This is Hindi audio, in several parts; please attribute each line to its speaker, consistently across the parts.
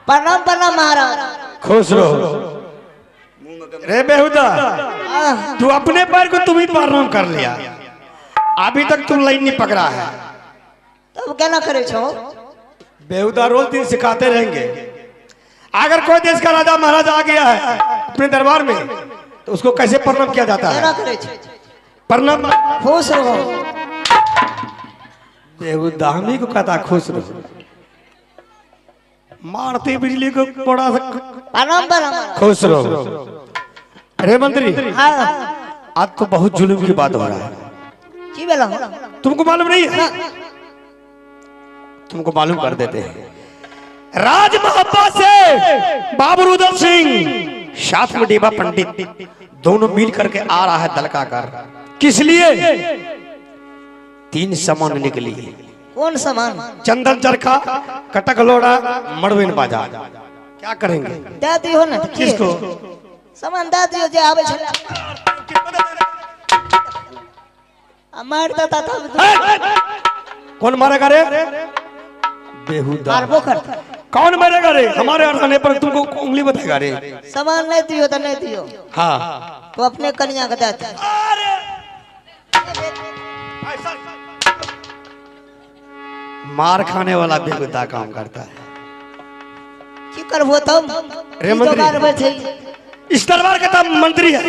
Speaker 1: प्रणाम प्रणाम महाराज।
Speaker 2: खुश रहो रे बेहुदा, तू अपने पैर को तुम ही प्रणाम कर लिया, अभी तक तुम लाइन नहीं पकड़ा है।
Speaker 1: तब क्या ना करे छो?
Speaker 2: बेहुदा रोज दिन सिखाते रहेंगे। अगर कोई देश का राजा महाराजा आ गया है अपने दरबार में तो उसको कैसे प्रणाम किया जाता है? प्रणाम।
Speaker 1: खुश रहो।
Speaker 2: बेहुदा हम ही को कहता खुश रहो, मारती बिजली को बड़ा
Speaker 1: प्रणाम प्रणाम।
Speaker 2: खुश रहो। अरे मंत्री, आज तो बहुत जुल्म की बात हो रहा है।
Speaker 1: जी बोला?
Speaker 2: तुमको मालूम नहीं है? तुमको मालूम कर देते हैं। राज महापा से बाबर उदय सिंह साथ में डेबा पंडित दोनों मिल करके आ रहा है दलकाकर। किस लिए? 3 सामान निकली।
Speaker 1: कौन सामान?
Speaker 2: चंदन चरखा, कटक लोड़ा, मड़वेन बाजार। क्या करेंगे?
Speaker 1: दे दियो ना।
Speaker 2: किसको
Speaker 1: सामान दे दियो जे आवे छला। मारता था
Speaker 2: कौन मारेगा रे? बेहुदा।
Speaker 1: मारबो कर।
Speaker 2: कौन मारेगा रे? हमारे आने पर तुमको उंगली बताएगा रे?
Speaker 1: सामान नहीं दियो तो नहीं दियो।
Speaker 2: हाँ
Speaker 1: तो अपने कन्या का देते।
Speaker 2: मार खाने वाला बेहुदा काम करता है।
Speaker 1: की करबो तुम?
Speaker 2: रे मंत्री, इस दरबार का तो मंत्री है,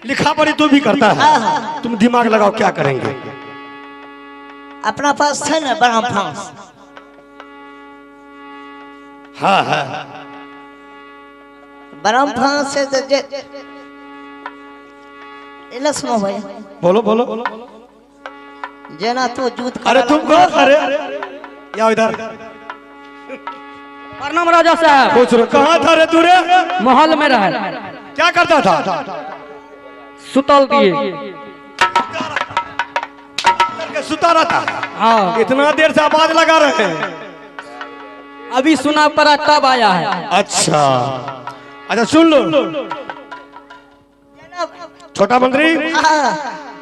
Speaker 2: लिखा पढ़ी तो भी करता है। तुम दिमाग लगाओ क्या करेंगे?
Speaker 1: अपना पास है ना बड़ा फांस।
Speaker 2: हाँ हाँ
Speaker 1: बरम फांस से इला सुनो भाई।
Speaker 2: बोलो बोलो।
Speaker 1: जना तो जूत।
Speaker 2: अरे तुमको, अरे या इधर।
Speaker 3: प्रणाम राजा साहब।
Speaker 2: पूछ रहे कहाँ था रे तू रे?
Speaker 3: महल में रहे।
Speaker 2: क्या करता था?
Speaker 3: सुतल दिए।
Speaker 2: सुता रहता?
Speaker 3: हाँ।
Speaker 2: इतना देर से आवाज लगा रहे हैं।
Speaker 3: अभी सुना पड़ा तब आया है।
Speaker 2: अच्छा अच्छा, सुन लो छोटा मंत्री,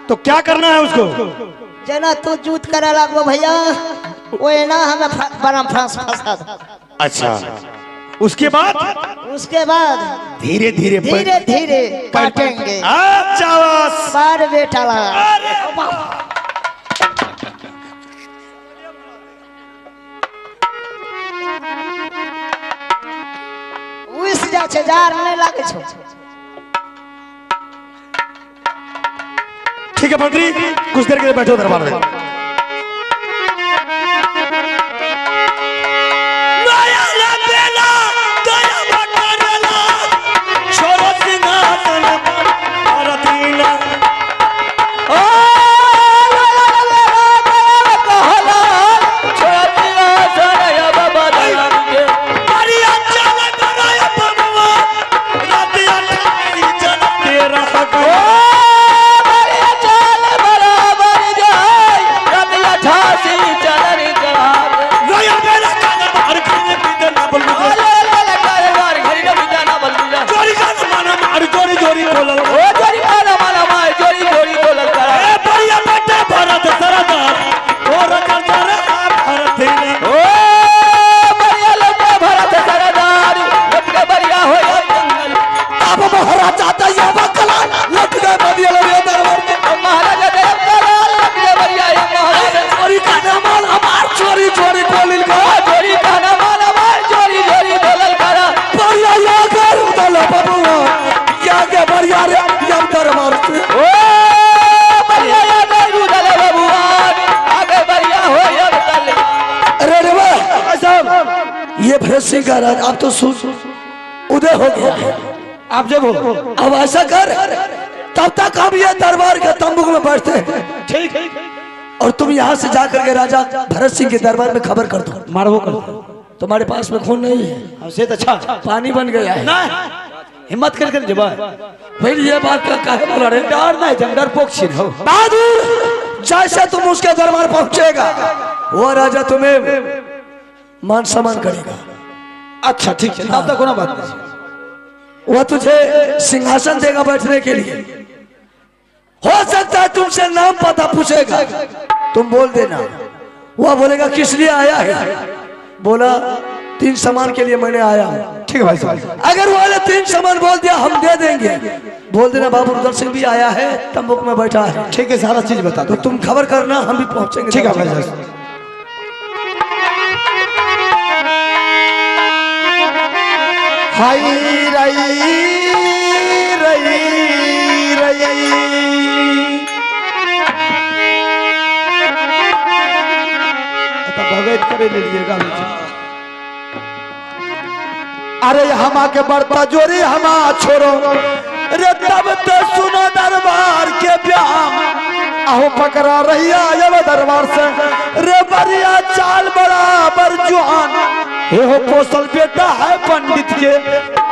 Speaker 2: तो क्या करना है उसको?
Speaker 1: जना तो जूत करा लागो भैया, वो ना हमें बरम फांस फंसा था।
Speaker 2: अच्छा, उसके बाद?
Speaker 1: उसके बाद
Speaker 2: धीरे धीरे
Speaker 1: धीरे धीरे काटेंगे।
Speaker 2: अच्छा बस।
Speaker 1: बार बेटा लगा। उस जा छे जार नहीं लागे छो।
Speaker 2: ठीक है मंत्री, कुछ देर के लिए बैठो दरबार में। ये भरत का राज अब तो उदय हो गया है। आप जब अब ऐसा कर, तब तक हम ये दरबार के तंबू में बैठते हैं, ठीक है? और तुम यहाँ से जाकर के राजा भरत सिंह के दरबार में खबर कर दो। मारवो कर दो। तुम्हारे पास में खून नहीं है? हमसे तो अच्छा पानी बन गया है ना। हिम्मत कर जबा फिर ये बात का काहे बोला रे? डर नहीं, जंगल पोक्षी हो बहादुर। जैसे तुम उसके दरबार पहुंचेगा वो राजा तुम्हें मान सम्मान करेगा। अच्छा ठीक है, तब तक कोई बात नहीं। वो तुझे सिंहासन देगा बैठने के लिए। हो सकता है तुमसे नाम पता पूछेगा, तुम बोल देना। वह बोलेगा किस लिए आया है? बोला 3 सामान के लिए मैंने आया हूँ।
Speaker 4: ठीक है भाई साहब।
Speaker 2: अगर वो वाले 3 सामान बोल दिया हम दे देंगे, बोल देना बाबू उधर से भी आया है, तंबूक में बैठा है।
Speaker 4: ठीक है, सारा चीज बता
Speaker 2: तो
Speaker 4: दो।
Speaker 2: तुम खबर करना, हम भी पहुंचेंगे।
Speaker 4: ठीक है भाई साहब। हाय रई रई रई
Speaker 2: भगत करे ले लीजिएगा।
Speaker 4: अरे हमा के बर्ता जोरी हमा छोरो रे तब तो सुनो दरबार के ब्याम आहो पकड़ा रहिया जब दरबार से रे बरिया चाल बराबर जुआन हे हो पोसल बेटा है पंडित के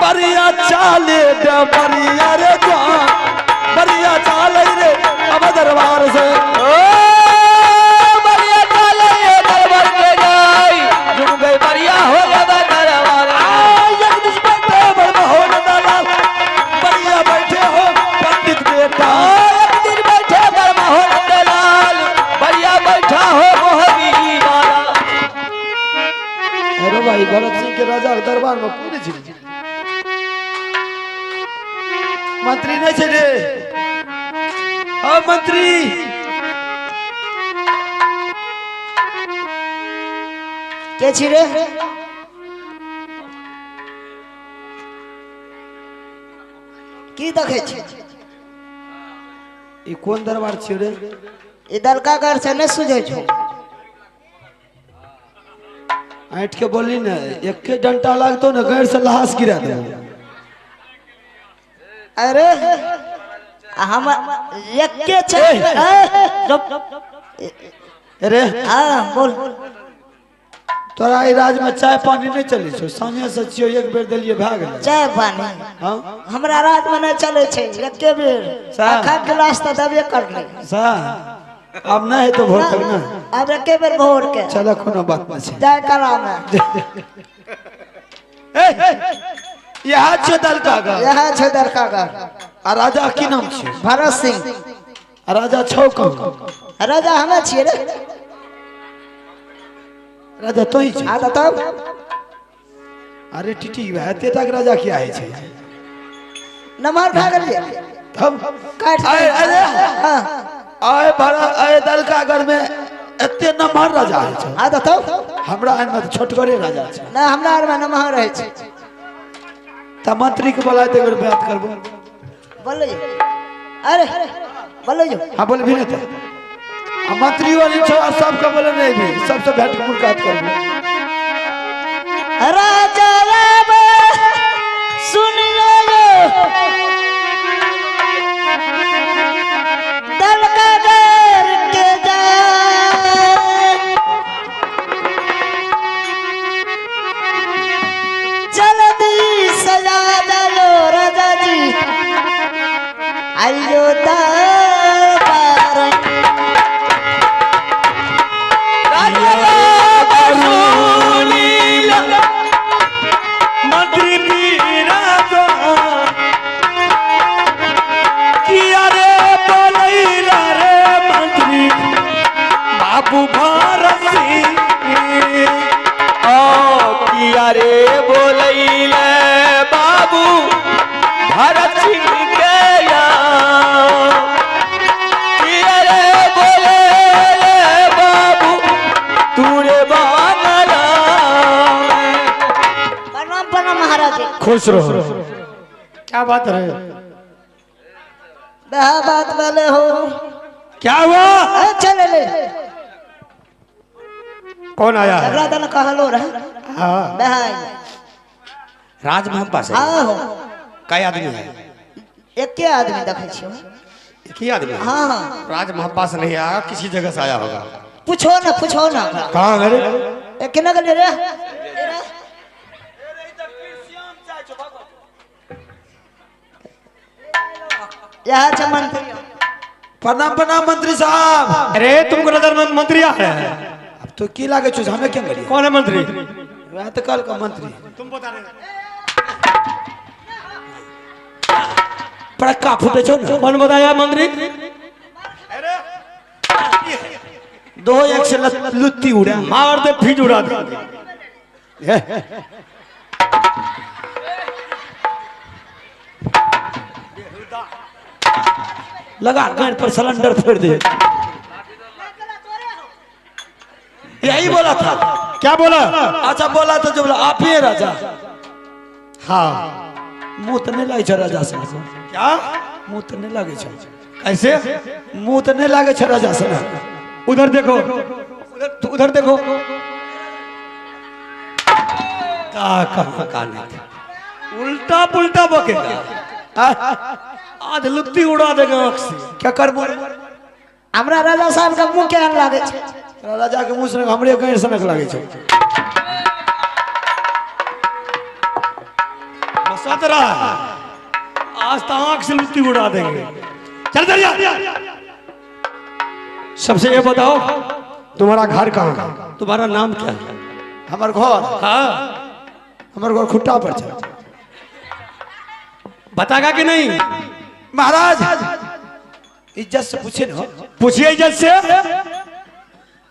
Speaker 4: बरिया चाले दे बरिया रे जुआन बरिया चाल रे अब दरबार से
Speaker 3: बरिया चाले ये दरबार के गई झुक गई बरिया हो गया दरबार
Speaker 4: बरिया बैठे हो पंडित बेटा
Speaker 3: एक दिन बैठे बर्मा हो नंदलाल बरिया बैठा हो मोहरी वाला।
Speaker 2: अरे भाई भरत सिंह के राजा के दरबार में कौन छी? मंत्री नहीं छे रे? हाँ मंत्री,
Speaker 1: के छी रे? की देखे छी?
Speaker 2: ई कौन दरबार छी रे?
Speaker 1: इधर का घर से नहीं सुझे छो।
Speaker 2: ऐठ के बोली ना, एक के डंटा लागतो ना घर से लहास गिरा दे।
Speaker 1: अरे हम एक के छे।
Speaker 2: अरे
Speaker 1: हाँ बोल।
Speaker 2: तोरा ई राज में चाय पानी नहीं चले छो? सामने से छियो एक बेर देलिए भाग गेल।
Speaker 1: चाय पानी
Speaker 2: हां
Speaker 1: हमरा रात में नहीं चले छे। एके बेर आखा गिलास तो दबे कर ले
Speaker 2: सा अब नहीं है तो भोर तक ना।
Speaker 1: अब एके बेर भोर के
Speaker 2: चलो कोनो बात नहीं छे।
Speaker 1: जाय करा में
Speaker 2: यहाँ छे दलका का,
Speaker 1: यहाँ छे दरका घर।
Speaker 2: आ राजा की नाम छे?
Speaker 1: भरत सिंह।
Speaker 2: आ राजा छौ कौन?
Speaker 1: राजा हमें छिए रे।
Speaker 2: राजा तो ही छे।
Speaker 1: आ तब
Speaker 2: अरे टिटी वह ते तक राजा क्या है छे?
Speaker 1: नमहर भाग लिए
Speaker 2: तब
Speaker 1: काट
Speaker 2: अरे अरे
Speaker 1: हां
Speaker 2: आए भरा आए दलकागर में एते नमहर राजा है छे।
Speaker 1: आ तब
Speaker 2: हमरा में तो छोटगरे राजा छे
Speaker 1: ना, हमरा आर में नमहर रहे छे।
Speaker 2: त मंत्री के बोला ते एक बात करबो।
Speaker 1: बोले अरे बोले जो
Speaker 2: हां बोल भी नहीं तो आ मंत्री वाली छो सबके बोले नहीं भी सबसे भेंट मुलाकात करबो।
Speaker 1: राजा अब सुनियो दलकागर के जा जल्दी सजा डालो राजा जी आइयो दरबार
Speaker 4: मंत्री पीरा जो किया रे बोलैला रे मंत्री बाबू भारत सिंह
Speaker 3: किया रे बोलैले बाबू भरत सिंह के किया रे बोलैले बाबू तूरे बानला।
Speaker 1: प्रणाम प्रणाम महाराज जी।
Speaker 4: खुश रहो। क्या बात है?
Speaker 1: बहा बात वाले हो।
Speaker 4: क्या हुआ?
Speaker 1: चले ले
Speaker 4: कौन आया है?
Speaker 1: झगड़ा दन कहलो रहे।
Speaker 4: हाँ
Speaker 1: बहा
Speaker 4: राज महपास है।
Speaker 1: हाँ हो
Speaker 4: कई आदमी है?
Speaker 1: एक के आदमी देखे छियो।
Speaker 4: एक ही आदमी है?
Speaker 1: हाँ हाँ
Speaker 4: राज महपास नहीं आया, किसी जगह से आया होगा।
Speaker 1: पूछो ना पूछो ना।
Speaker 4: कहाँ है रे?
Speaker 1: एक किना गले रे यहाँ छ मंत्री।
Speaker 2: प्रणाम प्रणाम मंत्री साहब।
Speaker 4: अरे तुमको नजर में मंत्री आ रहे हैं?
Speaker 2: अब तो की लागे छो हमें क्या करिए?
Speaker 4: कौन है मंत्री?
Speaker 2: वह तो कल का मंत्री
Speaker 4: तुम बता रहे
Speaker 2: पड़का फूटे छो ना।
Speaker 4: कौन बताया मंत्री?
Speaker 2: दो एक से लुत्ती उड़ा
Speaker 4: मार दे फिट उड़ा दे।
Speaker 2: लगा गांड पर सिलेंडर फेर दे। यही बोला था।
Speaker 4: क्या बोला?
Speaker 2: अच्छा बोला तो जो बोला आप ही हैं राजा।
Speaker 4: हाँ।
Speaker 2: मुंह तो नहीं लगे राजा से।
Speaker 4: क्या
Speaker 2: मुंह तो नहीं लगे
Speaker 4: कैसे?
Speaker 2: मुंह तो नहीं लगे राजा से ना।
Speaker 4: उधर देखो, उधर देखो।
Speaker 2: कहा
Speaker 4: उल्टा पुल्टा बकेगा, आज लुत्ती उड़ा देगा आँख से।
Speaker 2: क्या कर बोल?
Speaker 1: हमरा राजा साहब का मुंह केहन लागे छे?
Speaker 2: राजा के मुंह से हमरे कहीं सनक लागे छे।
Speaker 4: बसत रहा है, आज तो आँख से लुत्ती उड़ा देंगे। चल दरिया। सबसे ये बताओ तुम्हारा घर कहाँ है?
Speaker 2: तुम्हारा नाम क्या है?
Speaker 3: हमार घर,
Speaker 4: हाँ
Speaker 3: हमार घर खुट्टा पर छे।
Speaker 4: बतागा कि नहीं?
Speaker 3: महाराज इज्जत से पूछे ना।
Speaker 4: पूछिए इज्जत से।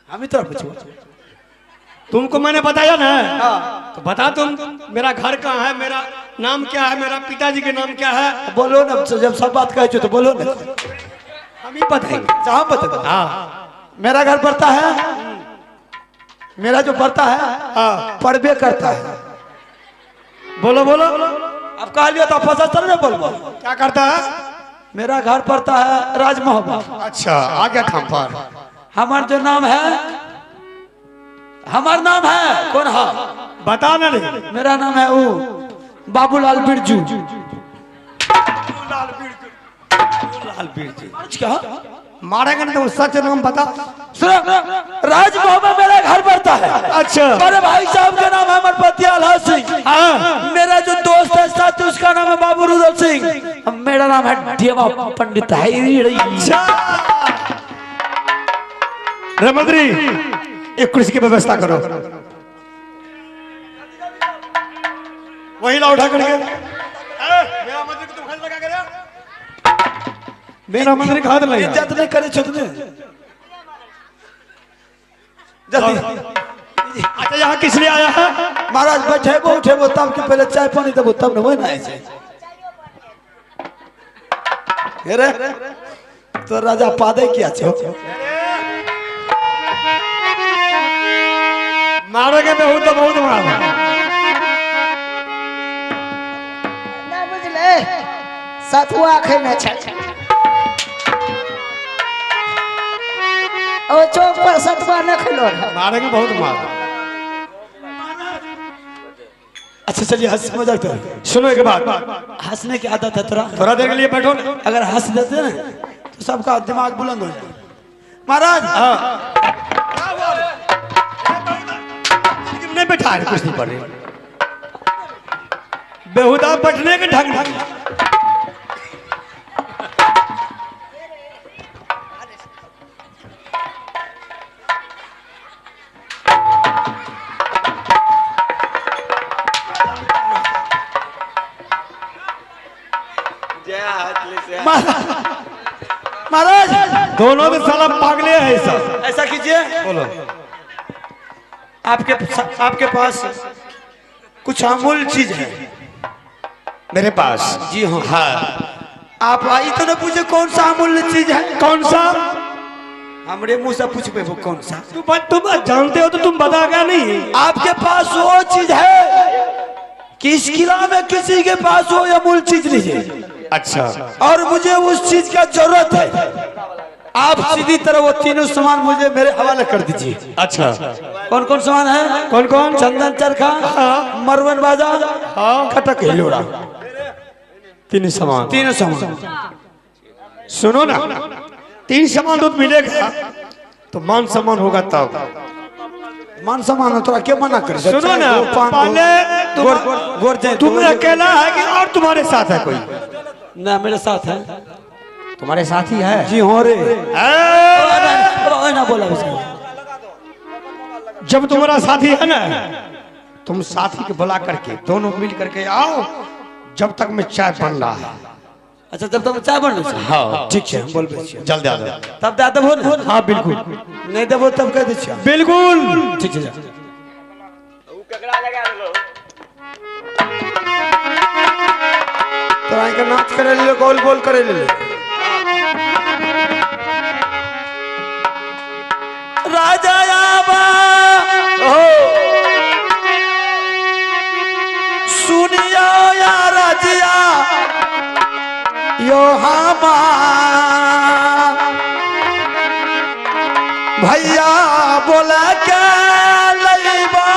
Speaker 3: हम ही तरह पूछो।
Speaker 4: तुमको मैंने बताया ना, तो बता तुम मेरा घर कहाँ है, मेरा नाम क्या है, मेरा पिताजी के नाम क्या है?
Speaker 3: बोलो ना, जब सब बात कहे तो बोलो ना।
Speaker 4: हम ही बताएंगे।
Speaker 3: जहाँ बता।
Speaker 4: हाँ
Speaker 3: मेरा घर पड़ता है, मेरा जो पड़ता है
Speaker 4: हाँ,
Speaker 3: पड़बे करता है।
Speaker 4: बोलो बोलो।
Speaker 3: अब कहा लिया तो फसस्तर में बोल।
Speaker 4: क्या करता है?
Speaker 3: मेरा घर पड़ता है राजमहल।
Speaker 4: अच्छा, आ गया काम पर।
Speaker 3: हमार जो नाम है, हमार नाम है कौन है?
Speaker 4: बता ना नहीं।
Speaker 3: मेरा नाम है वो बाबूलाल बिरजू।
Speaker 4: लाल बिरजू।
Speaker 3: क्या
Speaker 4: मारेंगे नहीं तो सच नाम बता।
Speaker 3: राजमहल में मेरा घर पड़ता है।
Speaker 4: अच्छा।
Speaker 3: मेरे भाई साहब का नाम है अमरपति आल्हा सिंह।
Speaker 4: हाँ।
Speaker 3: मेरा जो दोस्त है साथी उसका नाम है बाबू रुदल सिंह। मेरा नाम है देवा पंडित है।
Speaker 4: अच्छा। मंत्री एक कुर्सी की व्यवस्था करो। वही ला उठा करके। मेरा मंत्री को तुम खाली लगा कर। मेरा मंत्री खाद लगा।
Speaker 3: इज्जत नहीं करे तुमने।
Speaker 4: अच्छा, यहाँ किस लिए आया है?
Speaker 3: महाराज बैठे वो उठे वो तब के पहले चाय पानी देबो तब न वो ना ऐसे। हेरे तो राजा पादे किया छो।
Speaker 4: मारोगे मैं हूं तो बहुत मार।
Speaker 1: ना बुझले सतुआ खैने छै। ओ चौक पर सतुआ न खैलो रह।
Speaker 4: मारेंगे बहुत मार।
Speaker 3: अच्छा चलिए हंस मजाक तो
Speaker 4: सुनो एक बात,
Speaker 3: हंसने की आदत है तेरा।
Speaker 4: थोड़ा देर के लिए बैठो ना।
Speaker 3: अगर हंस देते ना तो सबका दिमाग बुलंद हो जाए। महाराज
Speaker 4: नहीं बैठा है, कुछ नहीं पढ़ रहे। बेहुदा बैठने के ढंग ढंग।
Speaker 3: महाराज
Speaker 4: दोनों में साला पागले है ऐसा।
Speaker 3: ऐसा कीजिए,
Speaker 4: बोलो।
Speaker 3: आपके पास कुछ अमूल्य चीज है।
Speaker 4: मेरे पास?
Speaker 3: जी हाँ। आप आई तो न पूछे कौन सा अमूल्य चीज है।
Speaker 4: कौन सा?
Speaker 3: हमरे मुंह से पूछ पे वो कौन सा।
Speaker 4: तुम जानते हो तो तुम बतागा नहीं।
Speaker 3: आपके पास वो चीज है कि इस किला में किसी के पास वो अमूल्य चीज नहीं है।
Speaker 4: अच्छा।
Speaker 3: और मुझे उस चीज का जरूरत है। आप सीधी तरह वो तीनों सामान मुझे मेरे हवाले कर दीजिए।
Speaker 4: अच्छा।
Speaker 3: कौन कौन सामान है?
Speaker 4: कौन कौन?
Speaker 3: चंदन चरखा, मरवन बाजा, खटक हिलोड़ा।
Speaker 4: तीन सामान।
Speaker 3: तीनों सामान।
Speaker 4: सुनो ना, तीन सामान दूध मिलेगा तो मान सम्मान होगा तब।
Speaker 3: मान सम्मान थोड़ा क्या मना कर।
Speaker 4: सुनो ना, पहले तुम अकेला है कि और तुम्हारे साथ है कोई?
Speaker 3: ना मेरे साथ है।
Speaker 4: तुम्हारे साथ ही है?
Speaker 3: जी हो रे। ना बोला
Speaker 4: जब तुम्हारा साथी है ना, तुम साथी के बुला करके दोनों मिल करके आओ, जब तक मैं चाय बन रहा है।
Speaker 3: अच्छा जब तक चाय बन रहा है।
Speaker 4: हाँ
Speaker 3: ठीक है, बोल
Speaker 4: जल्दी आ जाओ।
Speaker 3: तब दे देबो ना।
Speaker 4: हाँ बिल्कुल।
Speaker 3: नहीं देबो तब कह दे।
Speaker 4: बिल्कुल
Speaker 3: ठीक है। तो का नाच करे ले गोल गोल करे ले
Speaker 2: राजा आबा सुनियो या राजिया यो हमा भैया बोला क्या लईबा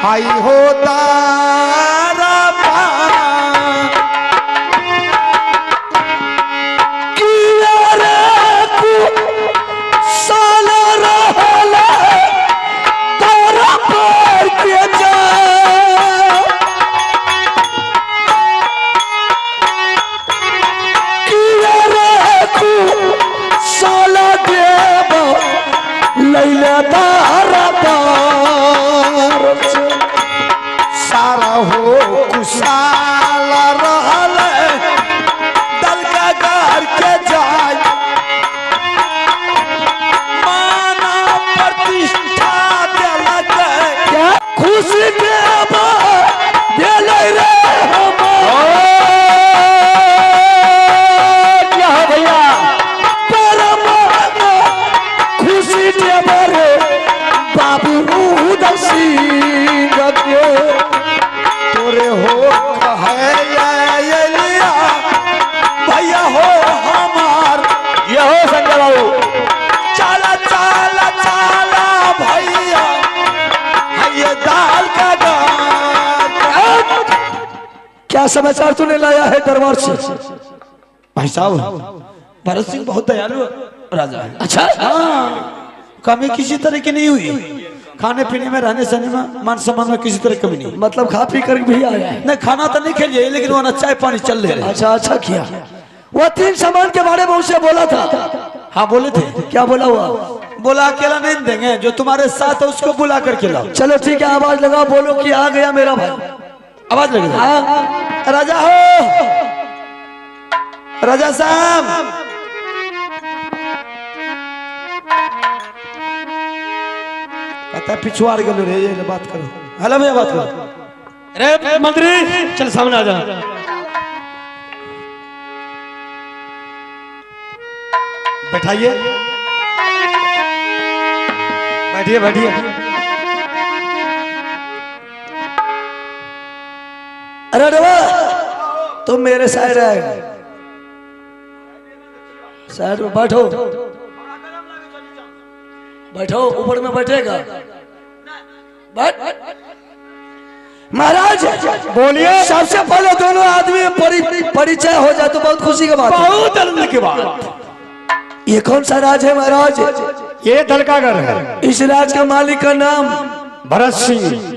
Speaker 2: हाई होता सारा हो कुशाल रहल दल का घर के जाय माना प्रतिष्ठा दिलक क्या खुशी देबा दिल रे क्या भैया परम खुशी देबा रे बाबू उदसी तोरे हो कहे लिया भैया हो हमार ये हो संजय बाबू चला चला चला भैया ये दाल का क्या समाचार तूने लाया है दरबार से?
Speaker 3: भाई साहब भरत सिंह बहुत दयालु राजा है।
Speaker 2: अच्छा
Speaker 3: कमी किसी तरह की नहीं हुई, खाने पीने में रहने सहने में मान सम्मान में किसी तरह कमी नहीं।
Speaker 2: मतलब खा पी कर भी आया है?
Speaker 3: नहीं खाना तो नहीं खेलिए लेकिन वहाँ चाय पानी चल रहे।
Speaker 2: अच्छा अच्छा किया। वो 3 सामान के बारे में उसे बोला था।
Speaker 3: हाँ बोले थे।
Speaker 2: क्या बोला हुआ?
Speaker 3: बोला अकेला नहीं देंगे, जो तुम्हारे साथ है उसको बुला करके लाओ।
Speaker 2: चलो ठीक है, आवाज लगाओ, बोलो कि आ गया मेरा भाई।
Speaker 3: आवाज लगी। हाँ राजा हो, राजा साहब कहता पिछुआर गलो रे, ये बात करो। हेलो भैया बात करो।
Speaker 4: अरे मंत्री चल सामने आ जा।
Speaker 3: बैठाइए बैठिए बैठिए।
Speaker 2: अरे रवा तुम मेरे साइड आए, साइड में बैठो बैठो, ऊपर में बैठेगा बैठ। महाराज
Speaker 4: बोलिए।
Speaker 2: सबसे पहले दोनों आदमी परिचय हो जाए तो बहुत खुशी की बात है।
Speaker 4: बहुत आनंद की बात।
Speaker 2: ये कौन सा राज है महाराज?
Speaker 4: ये दलकागर है।
Speaker 2: इस राज का मालिक का नाम
Speaker 4: भरत सिंह।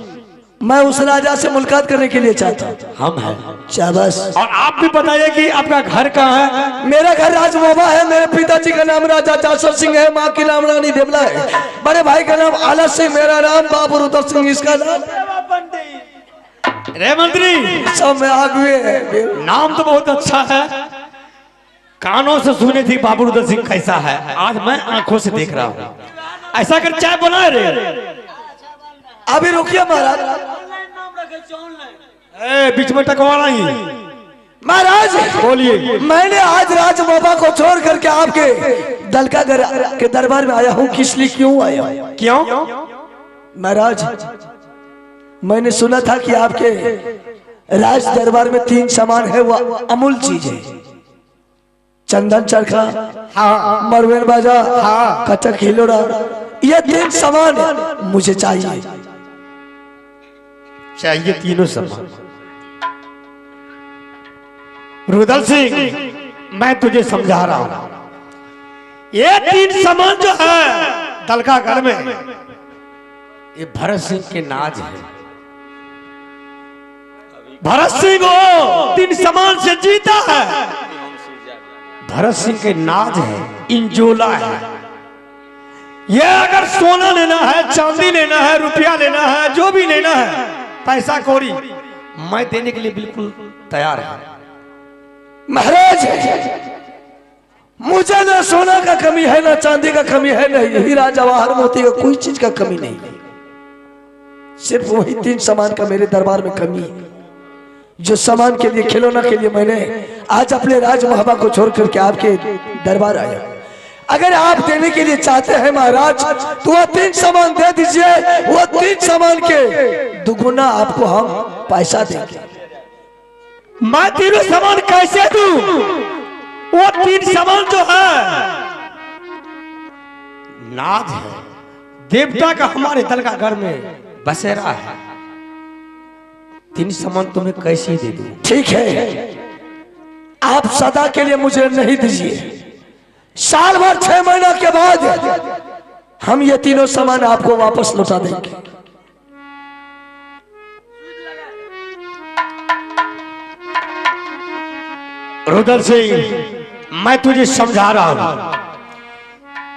Speaker 2: मैं उस राजा से मुलाकात करने के लिए चाहता हूँ।
Speaker 4: हम हैं।
Speaker 2: शाबाश।
Speaker 4: और आप भी बताइए कि आपका घर कहाँ है?
Speaker 2: मेरा घर राजमोबा है। मेरे पिताजी का नाम राजा जासर सिंह है, माँ की नाम रानी देवला है, बड़े भाई का नाम आलस सिंह, मेरा नाम बाबू रुद्र सिंह, इसका नाम।
Speaker 4: रे मंत्री
Speaker 2: सब में आगे है।
Speaker 4: नाम तो बहुत अच्छा है, कानों से सुने थी बाबू रुद्र सिंह कैसा है, आज मैं आंखों से देख रहा हूँ। ऐसा कर चाय बनाए रे।
Speaker 2: अभी रुकिए महाराज,
Speaker 4: बीच में टकवा नहीं।
Speaker 2: महाराज
Speaker 4: बोलिए।
Speaker 2: मैंने आज राजमोबा को छोड़ करके आपके दलका के दरबार में आया हूँ। किस लिए क्यों आया हूँ?
Speaker 4: क्यों?
Speaker 2: महाराज मैंने सुना था कि आपके राज दरबार में 3 सामान है, वो अमूल चीज है। चंदन चरखा,
Speaker 4: हाँ,
Speaker 2: मरवेन बाजा, हाँ, कथक हिलोड़ा, ये 3 सामान मुझे चाहिए।
Speaker 4: चाहिए तीनों सामान। रुद्र सिंह मैं तुझे समझा रहा हूं, ये 3 सामान जो है दलका घर में, ये भरत सिंह के नाज है। भरत सिंह को 3 सामान से जीता है। भरत सिंह के नाज है, इंजोला है। ये अगर सोना लेना है, चांदी लेना है, रुपया लेना है, जो भी लेना है, पैसा कौड़ी मैं देने के लिए बिल्कुल तैयार है।
Speaker 2: महाराज मुझे ना सोना का कमी है, ना चांदी का कमी है, ना हीरा जवाहर मोती का कोई चीज का कमी नहीं। सिर्फ वही 3 सामान का मेरे दरबार में कमी है, जो सामान के लिए, खिलौना के लिए मैंने आज अपने राज महबा को छोड़ करके आपके दरबार आया। अगर आप देने के लिए चाहते हैं महाराज तो वह 3 सामान दे दीजिए, वह 3 सामान के दुगुना आपको हम पैसा देंगे।
Speaker 3: मैं तीनों सामान कैसे दूं? वो 3 सामान जो है नाद है, देवता का हमारे दल का घर में बसेरा है। 3 सामान तुम्हें कैसे दे दूं?
Speaker 2: ठीक है, आप सदा के लिए मुझे नहीं दीजिए, साल भर 6 महीना के बाद हम ये तीनों सामान आपको वापस लौटा देंगे।
Speaker 3: रुदल सिंह, मैं तुझे समझा रहा हूं,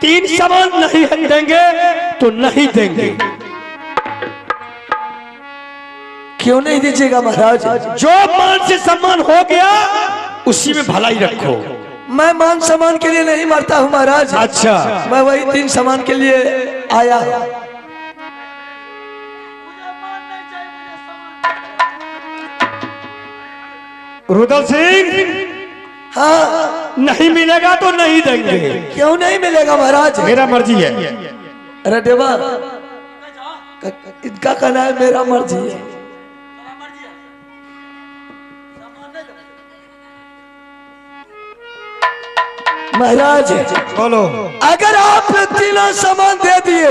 Speaker 3: 3 सामान नहीं देंगे तो नहीं देंगे।
Speaker 2: क्यों नहीं दीजिएगा महाराज?
Speaker 3: जो मान से सम्मान हो गया उसी में भलाई रखो।
Speaker 2: मैं मान सम्मान के लिए नहीं मरता हूँ महाराज।
Speaker 3: अच्छा,
Speaker 2: मैं वही 3 सामान के लिए आया हूँ।
Speaker 3: रुदल सिंह,
Speaker 2: हाँ,
Speaker 3: नहीं मिलेगा तो नहीं देंगे।
Speaker 2: क्यों नहीं मिलेगा महाराज?
Speaker 3: मेरा मर्जी है।
Speaker 2: अरे देवा, इनका कहना है मेरा मर्जी है। महाराज
Speaker 3: बोलो।
Speaker 2: अगर आपने 3 सामान दे दिए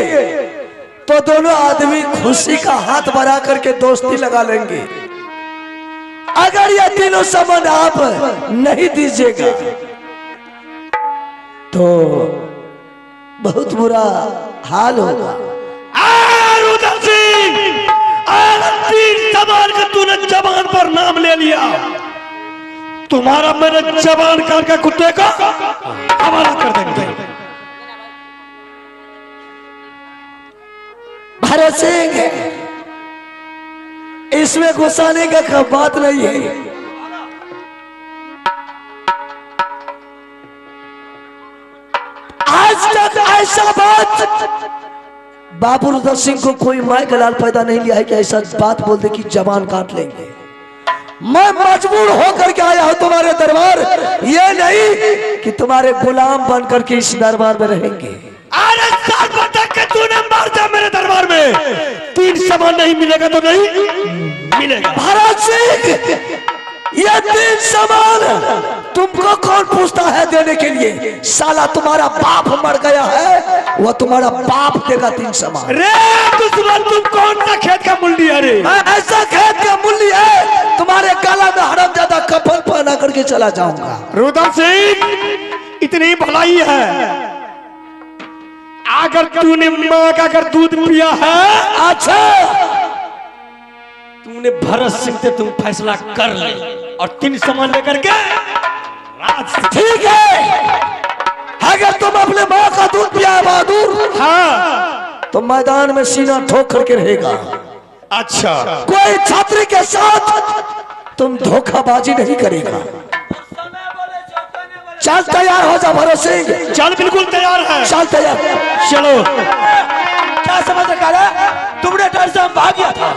Speaker 2: तो दोनों आदमी खुशी का हाथ बढ़ा करके दोस्ती लगा लेंगे। अगर ये 3 सामान आप नहीं दीजिएगा तो बहुत बुरा हाल होगा।
Speaker 3: रुदल सिंह, 3 सामान का तूने जबान पर नाम ले लिया, तुम्हारा मेरे जबान काट का कुत्ते का हवाला कर देंगे।
Speaker 2: भरत सिंह, इसमें गुस्साने का बात नहीं है। आज तक ऐसा बात बाबू रुदल सिंह को कोई माय का लाल पैदा नहीं लिया है कि ऐसा बात बोल दे कि जबान काट लेंगे। मैं मजबूर होकर के आया हूं तुम्हारे दरबार, ये नहीं कि तुम्हारे गुलाम बन करके इस दरबार में रहेंगे।
Speaker 3: अरे साल भर तक के तूने मार जा मेरे दरबार में, 3 सामान नहीं मिलेगा तो नहीं मिलेगा।
Speaker 2: भरत सिंह, ये 3 सामान तुमको कौन पूछता है देने के लिए? साला तुम्हारा बाप मर गया है, वह तुम्हारा बाप देगा 3 सामान।
Speaker 3: रे दुश्मन, तुम कौन सा खेत का मूल्य है रे?
Speaker 2: ऐसा खेत का मूल्य है, तुम्हारे गला में हरामजादा कफन पहना करके चला जाऊंगा।
Speaker 3: रुदल सिंह, इतनी भलाई है, अगर तूने माँ का अगर दूध पिया है,
Speaker 2: अच्छा,
Speaker 3: तूने भरत सिंह से तुम फैसला कर ले और 3 सामान लेकर के
Speaker 2: ठीक है। अगर तुम अपने माँ का दूध पिया है बहादुर,
Speaker 3: हाँ,
Speaker 2: तो मैदान में सीना ठोक करके रहेगा।
Speaker 3: अच्छा,
Speaker 2: कोई छात्री के साथ तुम धोखाबाजी नहीं करेगा। चल तैयार हो जा भरत सिंह।
Speaker 3: चल, बिल्कुल तैयार है।
Speaker 2: चल तैयार,
Speaker 3: चलो।
Speaker 1: क्या समझ रखा? तुमने डर से भाग गया था,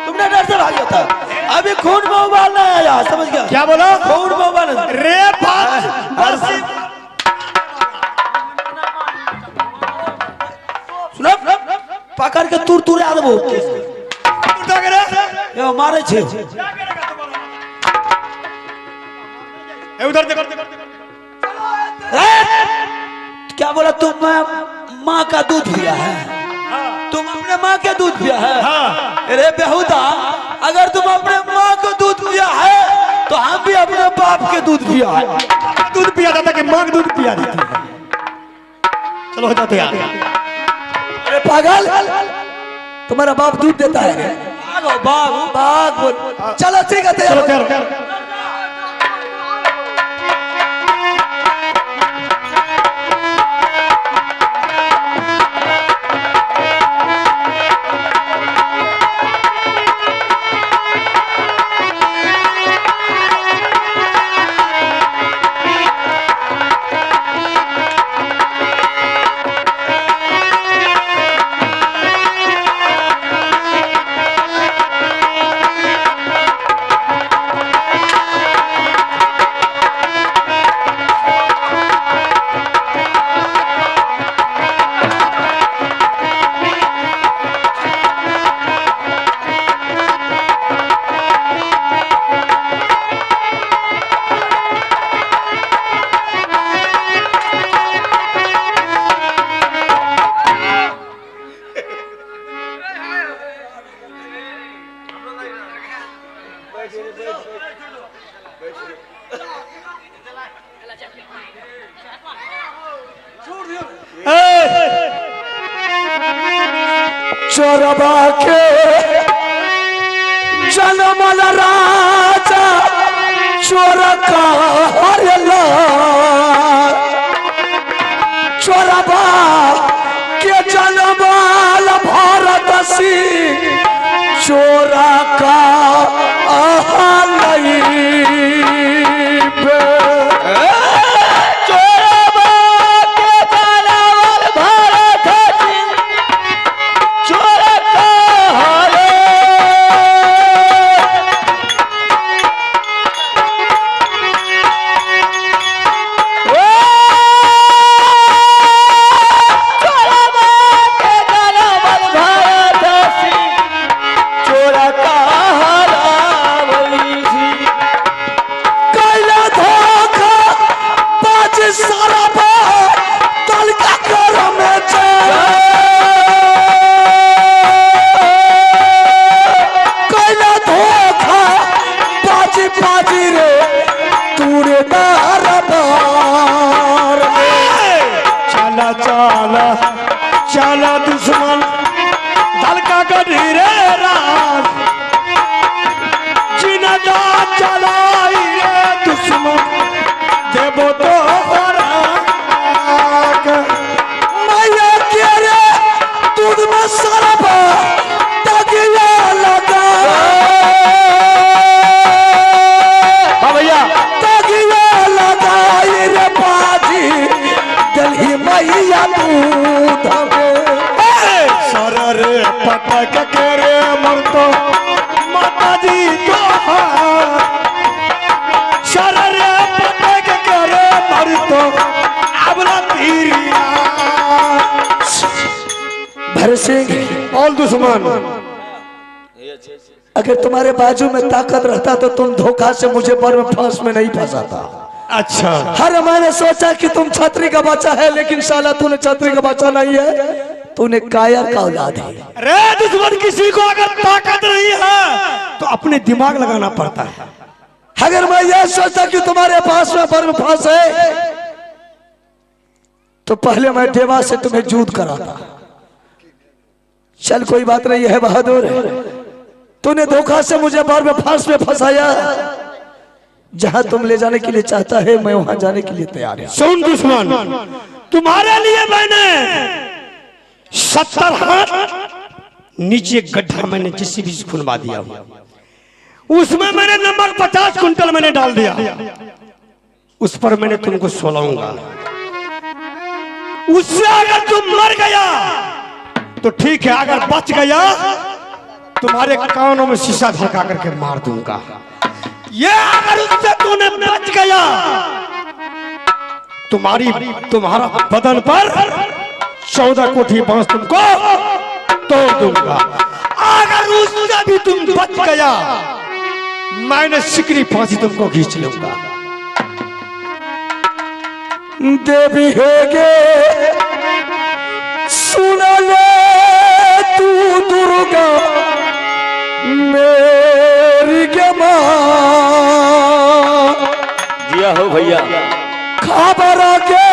Speaker 1: तुमने डर से भाग गया था। अभी खून में उबालना आया, समझ गया?
Speaker 3: क्या बोला?
Speaker 1: खून में उबालना।
Speaker 3: रे बात
Speaker 1: सुनो, पकड़ के तुर तुर आ देबो। ये मारे छे।
Speaker 3: उधर देखो।
Speaker 1: क्या बोला? तुम माँ का दूध पिया है? तुम अपने माँ के दूध पिया है? अरे बेहुदा, अगर तुम अपने माँ को दूध पिया है तो हम भी अपने बाप के दूध पिया है।
Speaker 3: दूध पिया था कि माँ का दूध पिया देती है। चलो हो जाते यार।
Speaker 2: अरे पागल, तुम्हारा बाप दूध देता है?
Speaker 1: भागो भागो
Speaker 2: बाग, चलो ठीक है, तैयार हो।
Speaker 3: चलो।
Speaker 2: चोरबा के जनमल राजा चोर का हरला चोरबा के जनमल भारत सिंह चोरा का आहलई
Speaker 3: चला दुश्मन दल का गधीरे राज जिनदा चलाई रे दुश्मन देवो तो
Speaker 2: मैया के रे दूध में सरबा तगिया लगा
Speaker 3: भैया
Speaker 2: तगिया लगाई रे बाजी दिल्ली मैया दूध
Speaker 3: सर रे पटक के रे मर तो माता जी तो सर रे पटक के रे मर तो अबला तीरिया
Speaker 2: भर सिंह
Speaker 3: और दुश्मन
Speaker 2: अगर तुम्हारे बाजू में ताकत रहता तो तुम धोखा से मुझे पर में फांस में नहीं फंसाता।
Speaker 3: अच्छा
Speaker 2: हर मैंने सोचा कि तुम छतरी का बच्चा है लेकिन साला तूने छतरी का बच्चा नहीं है, तूने कायर का औलाद है।
Speaker 3: रे दुश्मन किसी को अगर ताकत नहीं है तो अपने दिमाग लगाना पड़ता है।
Speaker 2: अगर मैं यह सोचता कि तुम्हारे पास में पर में फांस है तो पहले मैं देवा से तुम्हें जूद कराता। चल कोई बात नहीं है बहादुर, तूने धोखा से मुझे बार में फांस में फंसाया। जहां तुम ले जाने के लिए चाहता है मैं वहां जाने के लिए तैयार हूं।
Speaker 3: सुन दुश्मन, तुम्हारे लिए मैंने 70 हाथ नीचे गड्ढा मैंने जिस भी खुनवा दिया हूं, उसमें मैंने नमक 50 कुंटल मैंने डाल दिया, उस पर मैंने तुमको सोलाऊंगा। उससे अगर तुम मर गया तो ठीक है, अगर बच गया तुम्हारे कानों में शीशा धड़का करके मार दूंगा। ये अगर उससे तूने बच गया तुम्हारा बदन पर 14 कोठी बांस तुमको तोड़ दूंगा। अगर उससे भी तुम बच गया मैंने सिकरी फांसी तुमको खींच लूंगा।
Speaker 2: देवी हेगे सुन ले तू दुर्गा मेरी के मां,
Speaker 1: जिया हो भैया
Speaker 2: खबर के